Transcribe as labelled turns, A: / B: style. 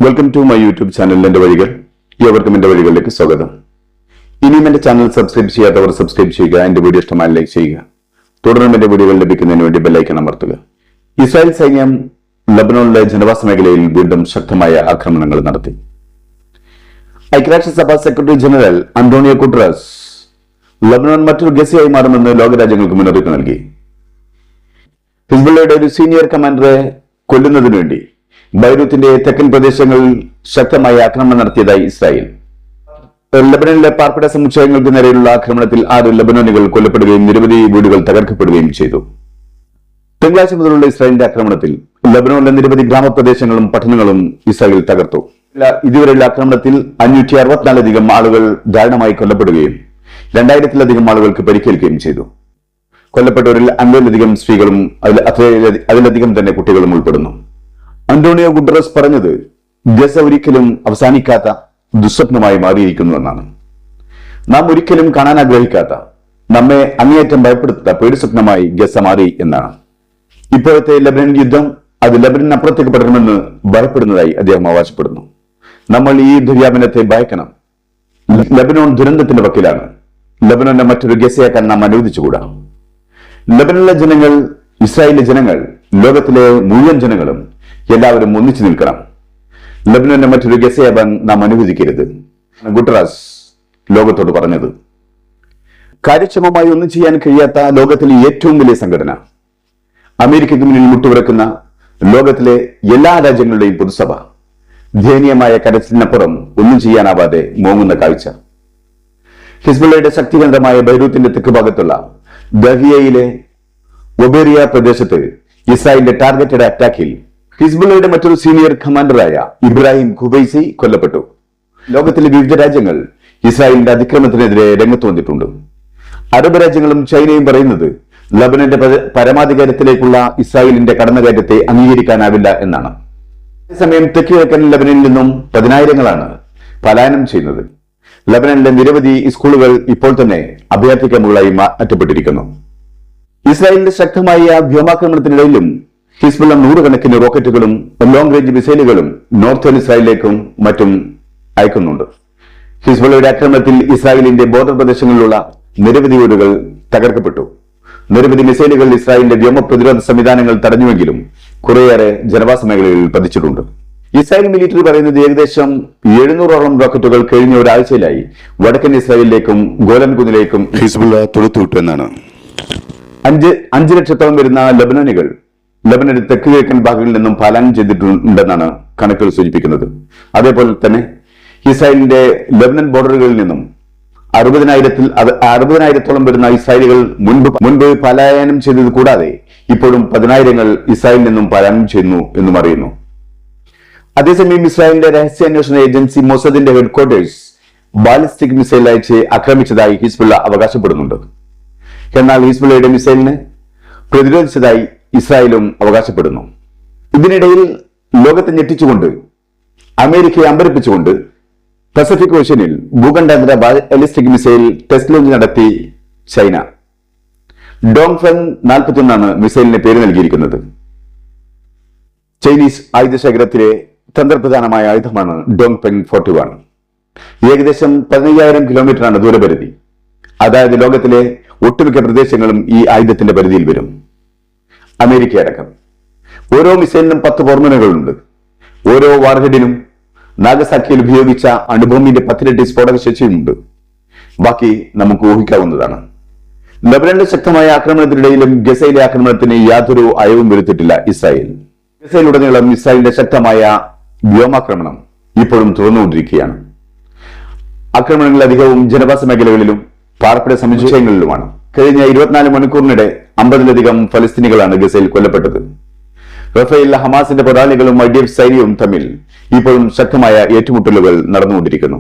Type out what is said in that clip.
A: Welcome to my YouTube channel എന്റെ വഴികൾ. ഏവർക്കും എന്റെ വഴികളിലേക്ക് സ്വാഗതം. ഇനിയും എന്റെ ചാനൽ സബ്സ്ക്രൈബ് ചെയ്യാത്തവർ സബ്സ്ക്രൈബ് ചെയ്യുക, എന്റെ വീഡിയോ ഇഷ്ടമായി ലൈക്ക് ചെയ്യുക. തുടർന്നും എന്റെ വീഡിയോകൾ ലഭിക്കുന്നതിന് വേണ്ടി ബെല്ലൈക്കൺ അമർത്തുക. ഇസ്രായേൽ സൈന്യം ലബനോണിലെ ജനവാസ മേഖലയിൽ വീണ്ടും ശക്തമായ ആക്രമണങ്ങൾ നടത്തി. ഐക്യരാഷ്ട്രസഭ secretary general Antonio Guterres Lebanon മറ്റൊരു ഗസയായി മാറുമെന്ന് ലോകരാജ്യങ്ങൾക്ക് മുന്നറിയിപ്പ് നൽകി. ഹിസ്ബുള്ളയുടെ ഒരു സീനിയർ കമാൻഡറെ കൊല്ലുന്നതിനു വേണ്ടി ബൈറൂത്തിന്റെ തെക്കൻ പ്രദേശങ്ങളിൽ ശക്തമായ ആക്രമണം നടത്തിയതായി ഇസ്രായേൽ. ലബനനിലെ പാർപ്പിട സമുച്ചയങ്ങൾക്ക് നേരെയുള്ള ആക്രമണത്തിൽ 6 ലബനോനികൾ കൊല്ലപ്പെടുകയും നിരവധി വീടുകൾ തകർക്കപ്പെടുകയും ചെയ്തു. തിങ്കളാഴ്ച മുതലുള്ള ഇസ്രായേലിന്റെ ആക്രമണത്തിൽ ലബനോണിലെ നിരവധി ഗ്രാമപ്രദേശങ്ങളും പട്ടണങ്ങളും ഇസ്രായേൽ തകർത്തു. ഇതുവരെയുള്ള ആക്രമണത്തിൽ 564 ആളുകൾ ദാരുണമായി കൊല്ലപ്പെടുകയും 2000-ലധികം ആളുകൾക്ക് പരിക്കേൽക്കുകയും ചെയ്തു. കൊല്ലപ്പെട്ടവരിൽ 50-ലധികം സ്ത്രീകളും അതിലധികം തന്നെ കുട്ടികളും ഉൾപ്പെടുന്നു. അന്റോണിയോ ഗുട്ടറസ് പറഞ്ഞത് ഗസ ഒരിക്കലും അവസാനിക്കാത്ത ദുസ്വപ്നമായി മാറിയിരിക്കുന്നുവെന്നാണ്. നാം ഒരിക്കലും കാണാൻ ആഗ്രഹിക്കാത്ത, നമ്മെ അങ്ങേയറ്റം ഭയപ്പെടുത്താത്ത പേടിസ്വപ്നമായി ഗസ മാറി എന്നാണ്. ഇപ്പോഴത്തെ ലബനൻ യുദ്ധം അത് ലബനൻ അപ്പുറത്തേക്ക് പടരുമെന്ന് ഭയപ്പെടുന്നതായി അദ്ദേഹം അവകാശപ്പെടുന്നു. നമ്മൾ ഈ യുദ്ധവ്യാപനത്തെ ഭയക്കണം. ലബനോൺ ദുരന്തത്തിന്റെ വക്കിലാണ്. ലബനോനെ മറ്റൊരു ഗസയാക്കാൻ നാം അനുവദിച്ചുകൂടാ. ലബനനിലെ ജനങ്ങൾ, ഇസ്രായേലിലെ ജനങ്ങൾ, ലോകത്തിലെ മുഴുവൻ ജനങ്ങളും എല്ലാവരും ഒന്നിച്ചു നിൽക്കണം. ലബനനെ മറ്റൊരു ഗസയാവാൻ നാം അനുവദിക്കരുത്, ഗുട്ടറസ് ലോകത്തോട് പറഞ്ഞത്. കാര്യക്ഷമമായി ഒന്നും ചെയ്യാൻ കഴിയാത്ത ലോകത്തിലെ ഏറ്റവും വലിയ സംഘടന, അമേരിക്കയ്ക്ക് മുന്നിൽ മുട്ടുവിറക്കുന്ന ലോകത്തിലെ എല്ലാ രാജ്യങ്ങളുടെയും പൊതുസഭ, ദയനീയമായ കരച്ചിലിനപ്പുറം ഒന്നും ചെയ്യാനാവാതെ മോങ്ങുന്ന കാഴ്ച. ഹിസ്ബുള്ളയുടെ ശക്തികേന്ദ്രമായ ബൈറൂത്തിന്റെ തെക്ക് ഭാഗത്തുള്ള ദഹിയയിലെ ഒബേറിയ പ്രദേശത്ത് ഇസ്രായേലിന്റെ ടാർഗറ്റഡ് അറ്റാക്കിൽ ഹിസ്ബുള്ളയുടെ മറ്റൊരു സീനിയർ കമാൻഡറായ ഇബ്രാഹിം ഖുബൈസി കൊല്ലപ്പെട്ടു. ലോകത്തിലെ വിവിധ രാജ്യങ്ങൾ ഇസ്രായേലിന്റെ അതിക്രമത്തിനെതിരെ രംഗത്ത് വന്നിട്ടുണ്ട്. അറബ് രാജ്യങ്ങളും ചൈനയും പറയുന്നത് ലബനന്റെ പരമാധികാരത്തിലേക്കുള്ള ഇസ്രായേലിന്റെ കടന്നുകയറ്റത്തെ അംഗീകരിക്കാനാവില്ല എന്നാണ്. അതേസമയം തെക്ക് കിഴക്കൻ ലബനനിൽ നിന്നും 10,000-ങ്ങളാണ് പലായനം ചെയ്യുന്നത്. ലബനനിലെ നിരവധി സ്കൂളുകൾ ഇപ്പോൾ തന്നെ അഭയാർത്ഥി ക്യാമ്പുകളായി മാറ്റപ്പെട്ടിരിക്കുന്നു. ഇസ്രായേലിന്റെ ശക്തമായ വ്യോമാക്രമണത്തിനിടയിലും ഹിസ്ബുള്ള 100 കണക്കിന് റോക്കറ്റുകളും ലോങ് റേഞ്ച് മിസൈലുകളും നോർത്തേൺ ഇസ്രായേലിലേക്കും മറ്റും അയക്കുന്നുണ്ട്. ഹിസ്ബുള്ളയുടെ ആക്രമണത്തിൽ ഇസ്രായേലിന്റെ ബോർഡർ പ്രദേശങ്ങളിലുള്ള നിരവധി വീടുകൾ തകർക്കപ്പെട്ടു. നിരവധി മിസൈലുകൾ ഇസ്രായേലിന്റെ വ്യോമ പ്രതിരോധ സംവിധാനങ്ങൾ തടഞ്ഞുവെങ്കിലും കുറേയേറെ ജനവാസ മേഖലകളിൽ പതിച്ചിട്ടുണ്ട്. ഇസ്രായേൽ മിലിറ്ററി പറയുന്നത് ഏകദേശം 700ഓളം റോക്കറ്റുകൾ കഴിഞ്ഞ ഒരാഴ്ചയിലായി വടക്കൻ ഇസ്രായേലിലേക്കും ഗോലൻ കുന്നിലേക്കും ഹിസ്ബുള്ള തൊടുത്തുവിട്ടു എന്നാണ്. 5 ലക്ഷത്തോളം വരുന്ന ലബനനികൾ ലബനന്റെ തെക്ക് കിഴക്കൻ ഭാഗങ്ങളിൽ നിന്നും പലായനം ചെയ്തിട്ടുണ്ടെന്നാണ് കണക്കുകൾ സൂചിപ്പിക്കുന്നത്. അതേപോലെ തന്നെ ഇസ്രായേലിന്റെ ലബനൻ ബോർഡറുകളിൽ നിന്നും 60,000-ഓളം വരുന്ന ഇസ്രായേലികൾ മുൻപ് പലായനം ചെയ്തത് കൂടാതെ ഇപ്പോഴും 10,000-ങ്ങൾ ഇസ്രായേലിൽ നിന്നും പലായനം ചെയ്യുന്നു എന്നും അറിയുന്നു. അതേസമയം ഇസ്രായേലിന്റെ രഹസ്യാന്വേഷണ ഏജൻസി മൊസാദിന്റെ ഹെഡ്ക്വാർട്ടേഴ്സ് ബാലിസ്റ്റിക് മിസൈൽ അയച്ച് ആക്രമിച്ചതായി ഹിസ്ബുള്ള അവകാശപ്പെടുന്നുണ്ട്. എന്നാൽ ഹിസ്ബുള്ളയുടെ മിസൈലിനെ പ്രതിരോധിച്ചതായി ഇസ്രായേലും അവകാശപ്പെടുന്നു. ഇതിനിടയിൽ ലോകത്തെ ഞെട്ടിച്ചുകൊണ്ട്, അമേരിക്കയെ അമ്പരപ്പിച്ചുകൊണ്ട് പസഫിക് ഓഷ്യനിൽ ഭൂഖണ്ഡാന്തര ബാലിസ്റ്റിക് മിസൈൽ ടെസ്റ്റ് ലോഞ്ച് നടത്തി ചൈന. ഡോങ്ഫെൻ 41 മിസൈലിന് പേര് നൽകിയിരിക്കുന്നത്. ചൈനീസ് ആയുധശേഖരത്തിലെ തന്ത്രപ്രധാനമായ ആയുധമാണ് ഡോങ്ഫെൻ 41. ഏകദേശം 15,000 കിലോമീറ്ററാണ് ദൂരപരിധി. അതായത് ലോകത്തിലെ ഒട്ടുമിക്ക പ്രദേശങ്ങളും ഈ ആയുധത്തിന്റെ പരിധിയിൽ വരും, അമേരിക്കയടക്കം. ഓരോ മിസൈലിനും 10 ഫോർമുലകളുണ്ട്. ഓരോ വാർഹെഡിനും നാഗസാക്കിയിൽ ഉപയോഗിച്ച അണുബോംബിന്റെ 10 ഇരട്ടി സ്ഫോടക ശേഷിയുമുണ്ട്. ബാക്കി നമുക്ക് ഊഹിക്കാവുന്നതാണ്. ലബനനിലെ ശക്തമായ ആക്രമണത്തിനിടയിലും ഗസയിലെ ആക്രമണത്തിന് യാതൊരു അയവും വരുത്തിയിട്ടില്ല ഇസ്രായേൽ. ഗസയിലുടനീളം ഇസ്രായേലിന്റെ ശക്തമായ വ്യോമാക്രമണം ഇപ്പോഴും തുറന്നുകൊണ്ടിരിക്കുകയാണ്. ആക്രമണങ്ങൾ അധികവും ജനവാസ മേഖലകളിലും പാർപ്പിട സമുച്ചയങ്ങളിലുമാണ്. കഴിഞ്ഞ 24 മണിക്കൂറിനിടെ 50-ലധികം ഫലസ്തീനികളാണ് ഗസയിൽ കൊല്ലപ്പെട്ടത്. റഫേൽ, ഹമാസിന്റെ പോരാളികളും IDF സൈന്യവും തമ്മിൽ ഇപ്പോഴും ശക്തമായ ഏറ്റുമുട്ടലുകൾ നടന്നുകൊണ്ടിരിക്കുന്നു.